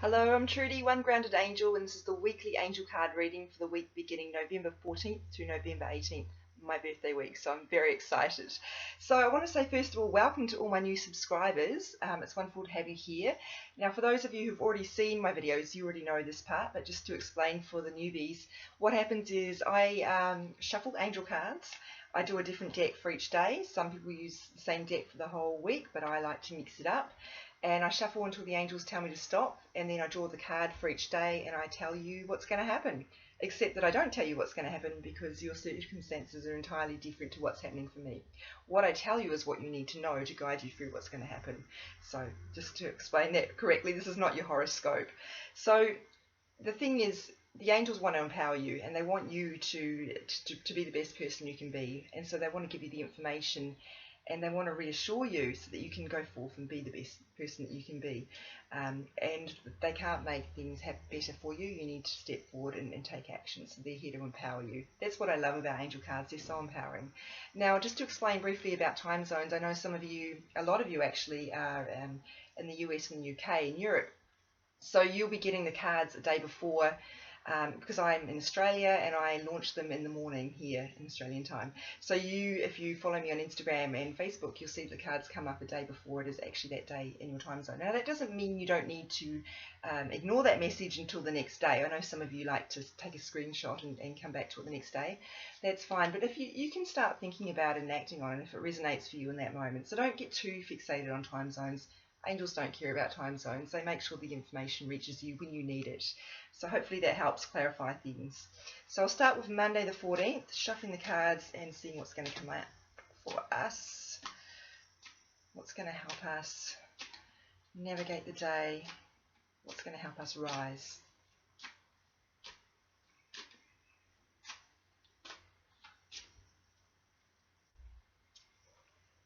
Hello, I'm Trudy, One Grounded Angel, and this is the weekly angel card reading for the week beginning November 14th to November 18th, my birthday week, so I'm very excited. So I want to say first of all, welcome to all my new subscribers. It's wonderful to have you here. Now for those of you who've already seen my videos, you already know this part, but just to explain for the newbies, what happens is I shuffle angel cards. I do a different deck for each day. Some people use the same deck for the whole week, but I like to mix it up. And I shuffle until the angels tell me to stop, and then I draw the card for each day and I tell you what's going to happen. Except that I don't tell you what's going to happen because your circumstances are entirely different to what's happening for me. What I tell you is what you need to know to guide you through what's going to happen. So just to explain that correctly, this is not your horoscope. So the thing is, the angels want to empower you and they want you to be the best person you can be. And so they want to give you the information and they want to reassure you so that you can go forth and be the best person that you can be. And they can't make things better for you. You need to step forward and take action. So they're here to empower you. That's what I love about angel cards. They're so empowering. Now, just to explain briefly about time zones, I know some of you, a lot of you actually, are in the US and the UK and Europe. So you'll be getting the cards a day before, because I'm in Australia and I launch them in the morning here in Australian time. So if you follow me on Instagram and Facebook, you'll see the cards come up a day before it is actually that day in your time zone. Now that doesn't mean you don't need to ignore that message until the next day. I know some of you like to take a screenshot and come back to it the next day. That's fine, but if you can start thinking about it and acting on it if it resonates for you in that moment. So don't get too fixated on time zones. Angels don't care about time zones. They make sure the information reaches you when you need it. So hopefully that helps clarify things. So I'll start with Monday the 14th, shuffling the cards and seeing what's going to come out for us. What's going to help us navigate the day? What's going to help us rise?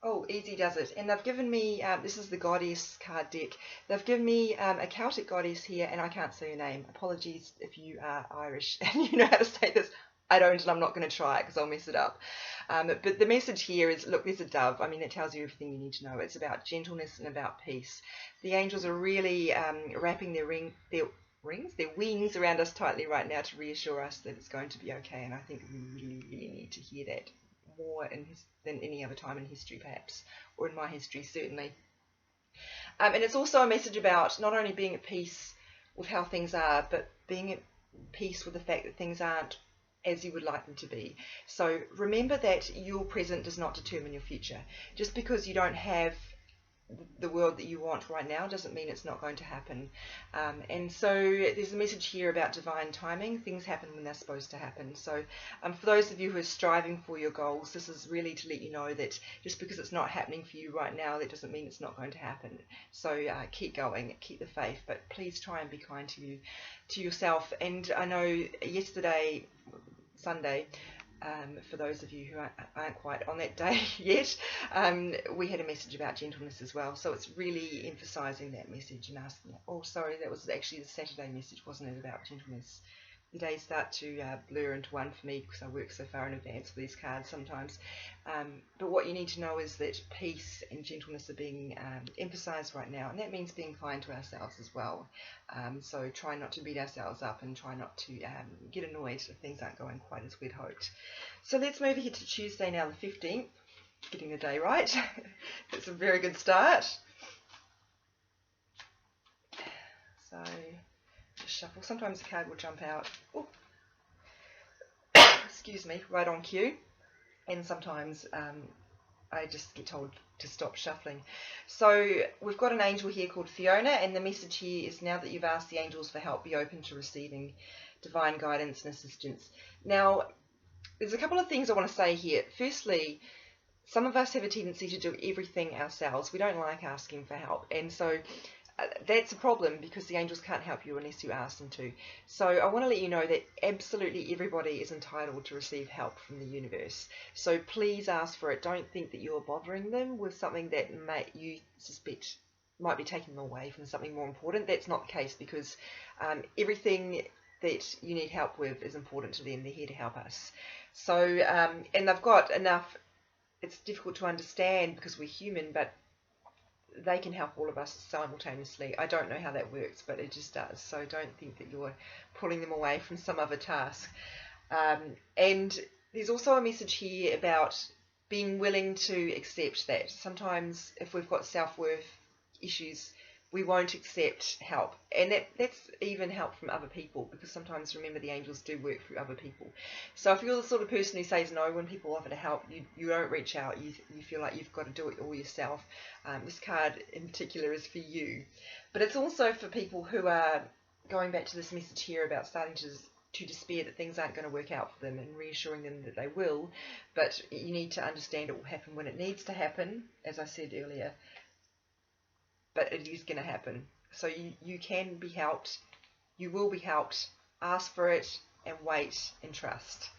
Oh, easy does it. And they've given me, this is the goddess card deck. They've given me a Celtic goddess here, and I can't say your name. Apologies if you are Irish and you know how to say this. I don't, and I'm not going to try it because I'll mess it up. But the message here is, look, there's a dove. I mean, it tells you everything you need to know. It's about gentleness and about peace. The angels are really wrapping their wings around us tightly right now to reassure us that it's going to be okay. And I think we really, really need to hear that more than any other time in history perhaps, or in my history certainly. And it's also a message about not only being at peace with how things are, but being at peace with the fact that things aren't as you would like them to be. So remember that your present does not determine your future. Just because you don't have the world that you want right now doesn't mean it's not going to happen. And so there's a message here about divine timing. Things happen when they're supposed to happen. So for those of you who are striving for your goals, this is really to let you know that just because it's not happening for you right now, that doesn't mean it's not going to happen. So keep going, keep the faith, but please try and be kind to yourself. And I know yesterday, Sunday, for those of you who aren't quite on that day yet, we had a message about gentleness as well. So it's really emphasising that message and asking that. Oh, sorry, that was actually the Saturday message, wasn't it, about gentleness? The days start to blur into one for me because I work so far in advance for these cards sometimes. But what you need to know is that peace and gentleness are being emphasised right now, and that means being kind to ourselves as well. So try not to beat ourselves up and try not to get annoyed if things aren't going quite as we'd hoped. So let's move ahead to Tuesday now, the 15th. Getting the day right. That's a very good start. So just shuffle. Sometimes the card will jump out. Oh, excuse me, right on cue. And sometimes I just get told to stop shuffling. So we've got an angel here called Fiona, and the message here is, now that you've asked the angels for help, be open to receiving divine guidance and assistance. Now, there's a couple of things I want to say here. Firstly, some of us have a tendency to do everything ourselves. We don't like asking for help, and so that's a problem because the angels can't help you unless you ask them to. So I want to let you know that absolutely everybody is entitled to receive help from the universe. So please ask for it. Don't think that you're bothering them with something that you suspect might be taking them away from something more important. That's not the case, because everything that you need help with is important to them. They're here to help us. So and they've got enough. It's difficult to understand because we're human, but they can help all of us simultaneously. I don't know how that works, but it just does. So don't think that you're pulling them away from some other task. And there's also a message here about being willing to accept that sometimes if we've got self-worth issues, we won't accept help. And that's even help from other people, because sometimes, remember, the angels do work through other people. So if you're the sort of person who says no when people offer to help, you don't reach out. You feel like you've got to do it all yourself. This card in particular is for you. But it's also for people who are going back to this message here about starting to despair that things aren't going to work out for them, and reassuring them that they will, but you need to understand it will happen when it needs to happen, as I said earlier, but it is going to happen. So you can be helped, you will be helped, ask for it, and wait and trust.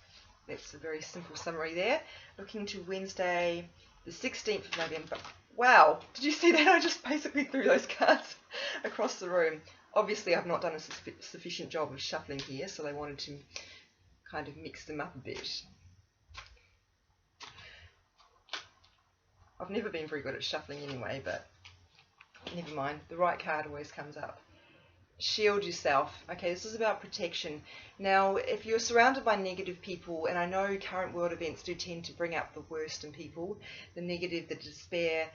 That's a very simple summary there. Looking to Wednesday, the 16th of November. Wow, did you see that? I just basically threw those cards across the room. Obviously, I've not done a sufficient job of shuffling here, so they wanted to kind of mix them up a bit. I've never been very good at shuffling anyway, but never mind. The right card always comes up. Shield yourself. Okay, this is about protection. Now, if you're surrounded by negative people, and I know current world events do tend to bring up the worst in people, the negative, the despair,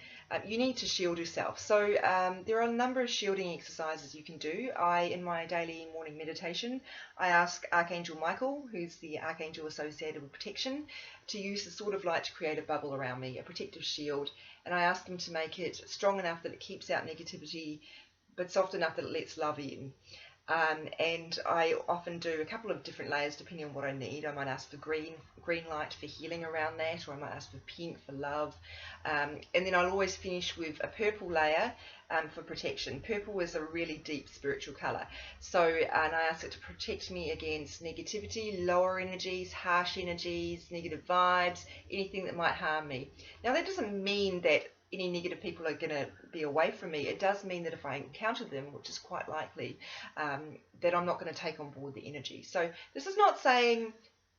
you need to shield yourself. So there are a number of shielding exercises you can do. In my daily morning meditation, I ask Archangel Michael, who's the archangel associated with protection, to use the sword of light to create a bubble around me, a protective shield, and I ask him to make it strong enough that it keeps out negativity, but soft enough that it lets love in. And I often do a couple of different layers depending on what I need. I might ask for green light for healing around that, or I might ask for pink for love. And then I'll always finish with a purple layer for protection. Purple is a really deep spiritual colour. So, and I ask it to protect me against negativity, lower energies, harsh energies, negative vibes, anything that might harm me. Now, that doesn't mean that any negative people are going to be away from me. It does mean that if I encounter them, which is quite likely, that I'm not going to take on board the energy. So this is not saying,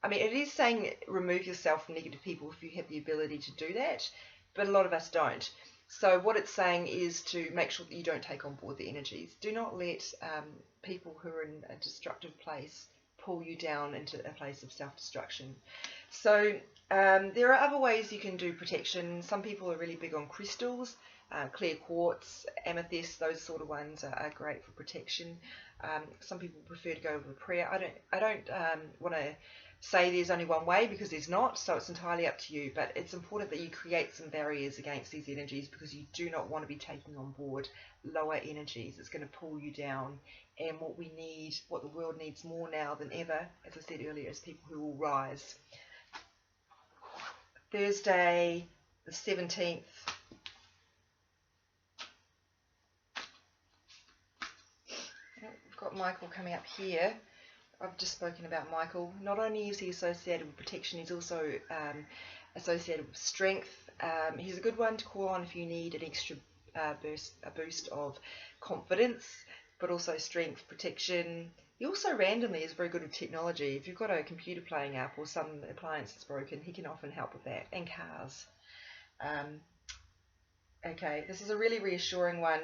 I mean, it is saying remove yourself from negative people if you have the ability to do that, but a lot of us don't. So what it's saying is to make sure that you don't take on board the energies. Do not let people who are in a destructive place pull you down into a place of self-destruction. So there are other ways you can do protection. Some people are really big on crystals, clear quartz, amethyst, those sort of ones are great for protection. Some people prefer to go with a prayer. I don't want to say there's only one way, because there's not, so it's entirely up to you, but it's important that you create some barriers against these energies, because you do not want to be taking on board lower energies. It's going to pull you down, and what we need, what the world needs more now than ever, as I said earlier, is people who will rise. Thursday the 17th. We've got Michael coming up here. I've just spoken about Michael. Not only is he associated with protection, he's also associated with strength. He's a good one to call on if you need an extra boost of confidence, but also strength, protection. He also randomly is very good with technology. If you've got a computer playing up or some appliance that's broken, he can often help with that, and cars. Okay, this is a really reassuring one.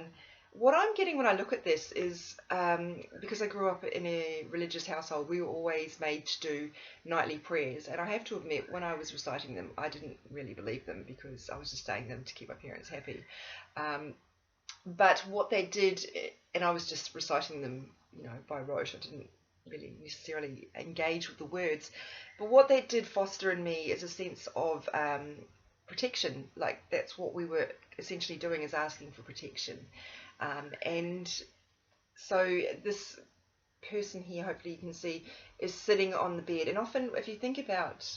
What I'm getting when I look at this is, because I grew up in a religious household, we were always made to do nightly prayers. And I have to admit, when I was reciting them, I didn't really believe them, because I was just saying them to keep my parents happy. But what they did, and I was just reciting them, by rote, I didn't really necessarily engage with the words. But what they did foster in me is a sense of protection. Like, that's what we were essentially doing, is asking for protection. And so this person here, hopefully you can see, is sitting on the bed. And often, if you think about,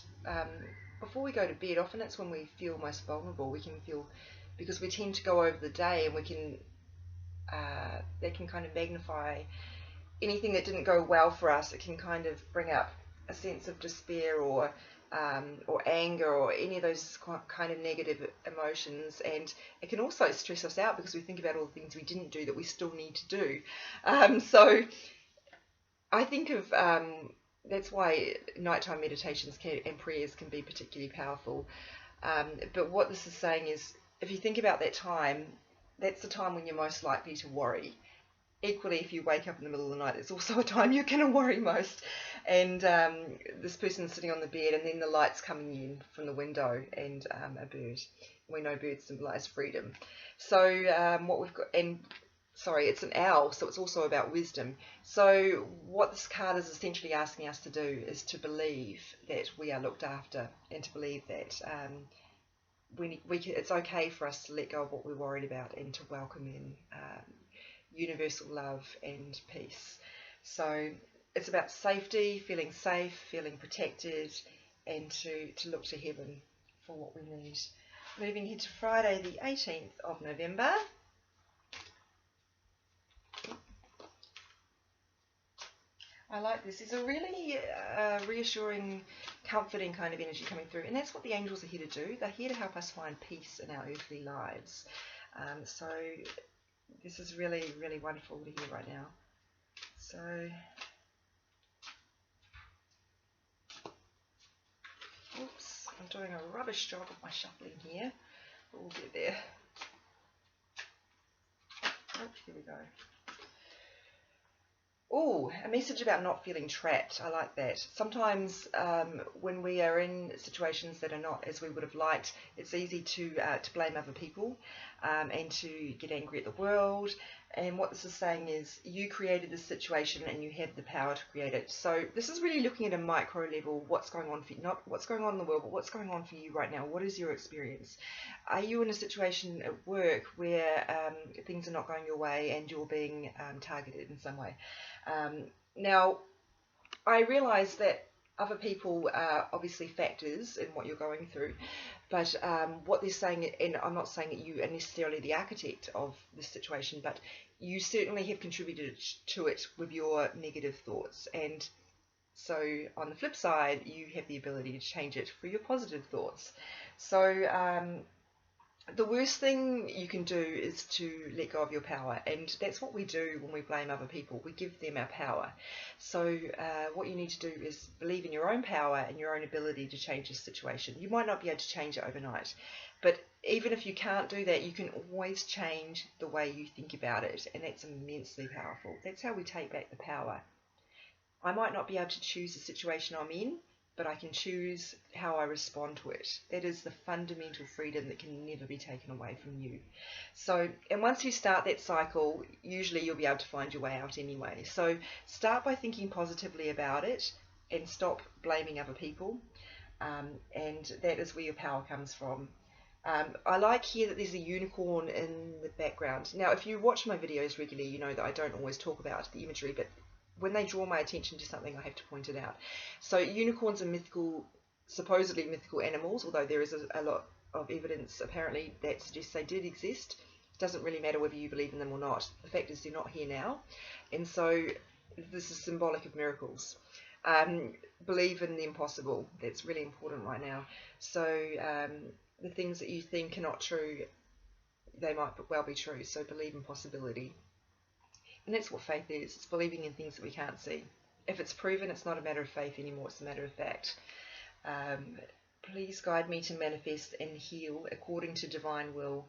before we go to bed, often it's when we feel most vulnerable. We can feel, because we tend to go over the day, and we can, they can kind of magnify anything that didn't go well for us. It can kind of bring up a sense of despair or anger, or any of those kind of negative emotions, and it can also stress us out, because we think about all the things we didn't do that we still need to do. So I think of that's why nighttime meditations and prayers can be particularly powerful. But what this is saying is, if you think about that time, that's the time when you're most likely to worry. Equally, if you wake up in the middle of the night, it's also a time you're going to worry most. And this person's sitting on the bed, and then the light's coming in from the window, and a bird. We know birds symbolise freedom. So what we've got, and sorry, it's an owl, so it's also about wisdom. So what this card is essentially asking us to do is to believe that we are looked after, and to believe that it's okay for us to let go of what we're worried about and to welcome in universal love and peace. So it's about safety, feeling safe, feeling protected, and to look to heaven for what we need. Moving here to Friday the 18th of November. I like this. There's a really reassuring, comforting kind of energy coming through, and that's what the angels are here to do. They're here to help us find peace in our earthly lives. So this is really, really wonderful to hear right now. So, oops, I'm doing a rubbish job of my shuffling here, but we'll get there. Oh, here we go. Oh, a message about not feeling trapped. I like that. Sometimes when we are in situations that are not as we would have liked, it's easy to blame other people and to get angry at the world. And what this is saying is you created this situation and you have the power to create it. So this is really looking at a micro level, what's going on for you, not what's going on in the world, but what's going on for you right now. What is your experience? Are you in a situation at work where things are not going your way and you're being targeted in some way? Now, I realise that other people are obviously factors in what you're going through, but what they're saying, and I'm not saying that you are necessarily the architect of this situation, but you certainly have contributed to it with your negative thoughts. And so on the flip side, you have the ability to change it for your positive thoughts. So the worst thing you can do is to let go of your power, and that's what we do when we blame other people. We give them our power. So what you need to do is believe in your own power and your own ability to change the situation. You might not be able to change it overnight, but even if you can't do that, you can always change the way you think about it, and that's immensely powerful. That's how we take back the power. I might not be able to choose the situation I'm in, but I can choose how I respond to it. That is the fundamental freedom that can never be taken away from you. So, and once you start that cycle, usually you'll be able to find your way out anyway. So start by thinking positively about it and stop blaming other people. And that is where your power comes from. I like here that there's a unicorn in the background. Now, if you watch my videos regularly, you know that I don't always talk about the imagery, but when they draw my attention to something, I have to point it out. So unicorns are mythical, supposedly mythical animals, although there is a lot of evidence apparently that suggests they did exist. It doesn't really matter whether you believe in them or not. The fact is they're not here now. And so this is symbolic of miracles. Believe in the impossible. That's really important right now. So the things that you think are not true, they might well be true. So believe in possibility. And that's what faith is. It's believing in things that we can't see. If it's proven, it's not a matter of faith anymore, it's a matter of fact. Please guide me to manifest and heal according to divine will,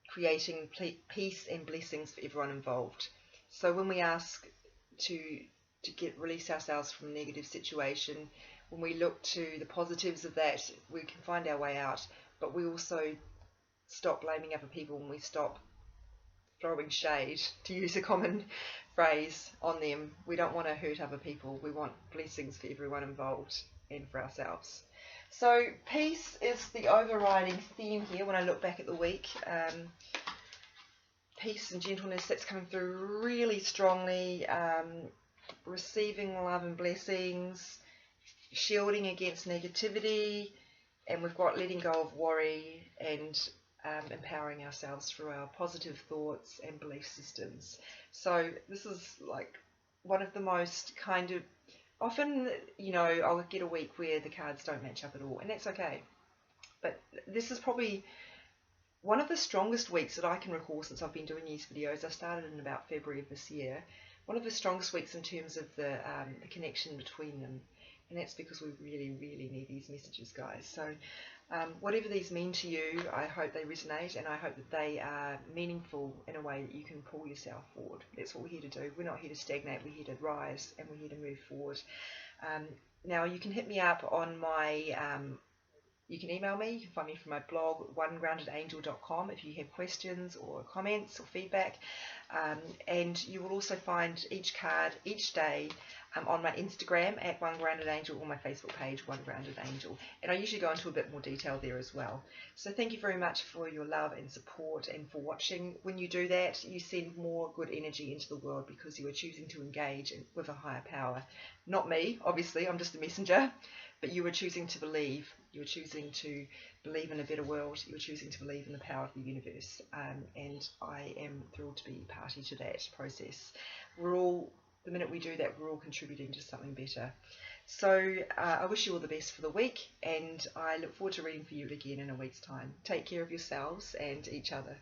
creating peace and blessings for everyone involved. So when we ask to release ourselves from a negative situation, when we look to the positives of that, we can find our way out. But we also stop blaming other people when we stop throwing shade, to use a common phrase, on them. We don't want to hurt other people. We want blessings for everyone involved and for ourselves. So peace is the overriding theme here when I look back at the week. Peace and gentleness, that's coming through really strongly. Receiving love and blessings, shielding against negativity, and we've got letting go of worry and empowering ourselves through our positive thoughts and belief systems. So this is like one of the most kind of, often, you know, I'll get a week where the cards don't match up at all, and that's okay. But this is probably one of the strongest weeks that I can recall since I've been doing these videos. I started in about February of this year. One of the strongest weeks in terms of the connection between them. And that's because we really, really need these messages, guys. So Whatever these mean to you, I hope they resonate, and I hope that they are meaningful in a way that you can pull yourself forward. That's what we're here to do. We're not here to stagnate, we're here to rise, and we're here to move forward. Um, Now, you can hit me up on my you can email me. You can find me from my blog, onegroundedangel.com, if you have questions or comments or feedback. And you will also find each card each day on my Instagram at onegroundedangel, or my Facebook page, One Grounded Angel. And I usually go into a bit more detail there as well. So thank you very much for your love and support and for watching. When you do that, you send more good energy into the world because you are choosing to engage with a higher power. Not me, obviously, I'm just a messenger. But you were choosing to believe. You were choosing to believe in a better world. You were choosing to believe in the power of the universe. And I am thrilled to be party to that process. The minute we do that, we're all contributing to something better. So I wish you all the best for the week, and I look forward to reading for you again in a week's time. Take care of yourselves and each other.